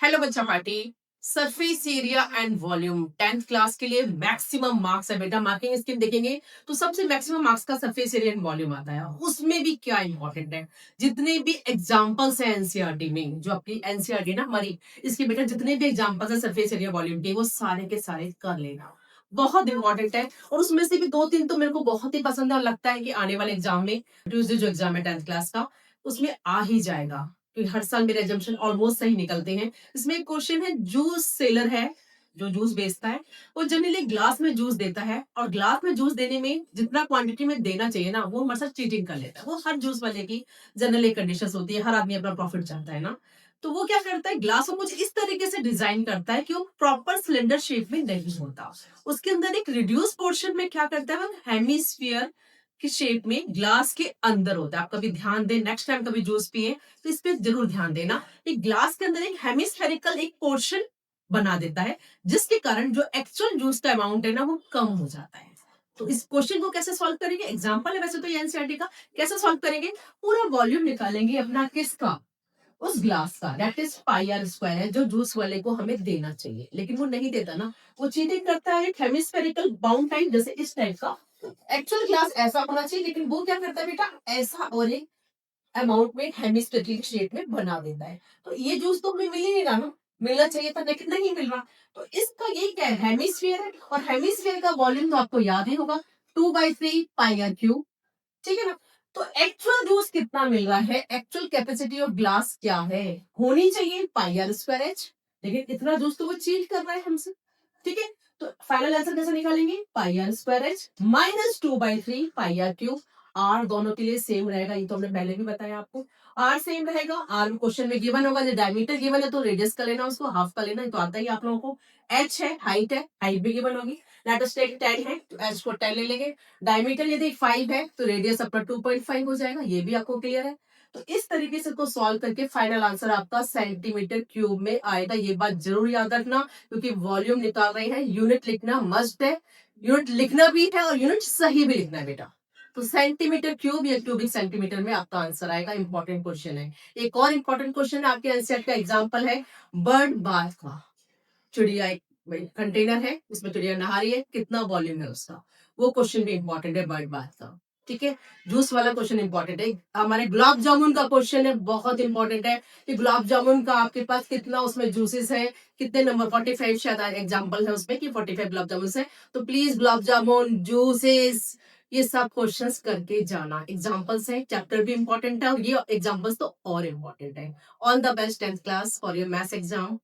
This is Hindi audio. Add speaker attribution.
Speaker 1: हेलो बच्चा party. Surface area and volume 10th class के लिए मैक्सिमम मार्क्स है बेटा। मार्किंग स्कीम देखेंगे तो सबसे मैक्सिमम मार्क्स का सरफेस एरिया एंड वॉल्यूम आता है। उसमें भी क्या इंपॉर्टेंट है, जितने भी एग्जांपल्स हैं एनसीईआरटी में, जो आपकी एनसीईआरटी ना हमारी, इसके बेटा जितने भी एग्जांपल्स है सरफेस एरिया वॉल्यूम के, वो सारे के सारे कर लेना। बहुत इंपॉर्टेंट है। और उसमें से भी दो तीन तो मेरे को बहुत ही पसंद है और लगता है कि आने वाले एग्जाम में, ट्यूसडे जो एग्जाम है 10th क्लास का, उसमें आ ही जाएगा। क्योंकि हर साल मेरे एजम्पशन ऑलमोस्ट सही निकलते हैं। इसमें एक क्वेश्चन है, जूस सेलर है जो जूस बेचता है, वो जनरली ग्लास में जूस देता है और ग्लास में जूस देने में जितना क्वांटिटी में देना चाहिए ना, वो हमारे साथ चीटिंग कर लेता है। वो हर जूस वाले की जनरली कंडीशन होती है, हर आदमी अपना प्रॉफिट चाहता है ना। तो वो क्या करता है, ग्लास को कुछ इस तरीके से डिजाइन करता है कि वो प्रॉपर सिलेंडर शेप में नहीं होता। उसके अंदर एक रिड्यूस पोर्शन में क्या करता है, हेमिस्फीयर की शेप में ग्लास के अंदर होता है। आप कभी ध्यान दें, नेक्स्ट टाइम कभी जूस पिए तो इस पे जरूर ध्यान देना। एक ग्लास के अंदर एक हेमिस्फेरिकल एक पोर्शन बना देता है, जिसके कारण जो एक्चुअल जूस का अमाउंट है ना, वो कम हो जाता है। तो इस क्वेश्चन को कैसे सॉल्व करेंगे, एग्जांपल है वैसे तो ये एनसीईआरटी का। कैसे सॉल्व करेंगे, पूरा वॉल्यूम निकालेंगे अपना, किसका, उस ग्लास का, that is pi r square है, जो जूस वाले को हमें देना चाहिए, लेकिन वो नहीं देता ना। वो चीटिंग करता है, हेमिस्फेरिकल बाउंड टाइप, जैसे इस टाइप का। एक्चुअल ग्लास ऐसा होना चाहिए, लेकिन वो क्या करता है बेटा, ऐसा और एक अमाउंट में हेमिस्फेरिकल शेप में बना देता है। तो ये जूस तो हमें मिल ही नहीं रहा ना, मिलना चाहिए था लेकिन नहीं मिल रहा। तो इसका ये क्या है, हेमिस्फीयर है, और हेमिस्फीयर का वॉल्यूम तो आपको याद ही होगा, 2/3 पाई आर क्यूब। ठीक है ना। तो एक्चुअल जूस कितना मिल रहा है, एक्चुअल कैपेसिटी ऑफ ग्लास क्या है, होनी चाहिए पाई आर स्क्वायर एच, लेकिन इतना जूस तो वो चीट कर रहा है हमसे। ठीक है। तो फाइनल आंसर कैसे निकालेंगे, pi r square h minus 2/3 pi r cube. R दोनों के लिए सेम रहेगा, ये तो हमने पहले भी बताया आपको। आर सेम रहेगा, आर क्वेश्चन में गिवन होगा, डायमीटर गिवन है तो रेडियस का लेना, उसको हाफ का लेना, तो आता ही आप लोगों को। एच है, हाइट भी गिवन होगी, लेट अस टेक 10 है तो एच को 10 ले लेंगे। डायमीटर यदि 5 है तो रेडियस अपना 2.5 हो जाएगा, ये भी आपको क्लियर है। तो इस तरीके से को सॉल्व करके फाइनल आंसर आपका सेंटीमीटर क्यूब में आएगा। ये बात जरूर याद रखना, क्योंकि वॉल्यूम निकाल रहे हैं, यूनिट लिखना मस्ट है। यूनिट लिखना भी है और यूनिट सही भी लिखना है बेटा। तो सेंटीमीटर क्यूब या क्यूबिक सेंटीमीटर में आपका आंसर आएगा। इंपॉर्टेंट क्वेश्चन है। एक और इंपॉर्टेंट क्वेश्चन है आपके आंसर का, एग्जाम्पल है बर्ड बाथ का। चिड़िया एक कंटेनर है, उसमें चिड़िया नहा रही है, कितना वॉल्यूम है उसका, वो क्वेश्चन भी इंपॉर्टेंट है बर्ड बाथ का। ठीक है। जूस वाला क्वेश्चन इंपॉर्टेंट है। हमारे गुलाब जामुन का क्वेश्चन है, बहुत इंपॉर्टेंट है कि गुलाब जामुन का आपके पास कितना उसमें जूसेस है, कितने नंबर, 45 शायद एग्जांपल है उसमें कि 45 गुलाब जामुन है। तो प्लीज गुलाब जामुन जूसेस ये सब क्वेश्चंस करके जाना। एग्जांपल्स है, चैप्टर भी इंपॉर्टेंट है और ये एग्जांपल्स तो और इंपॉर्टेंट है। All the best 10th class for your maths exam.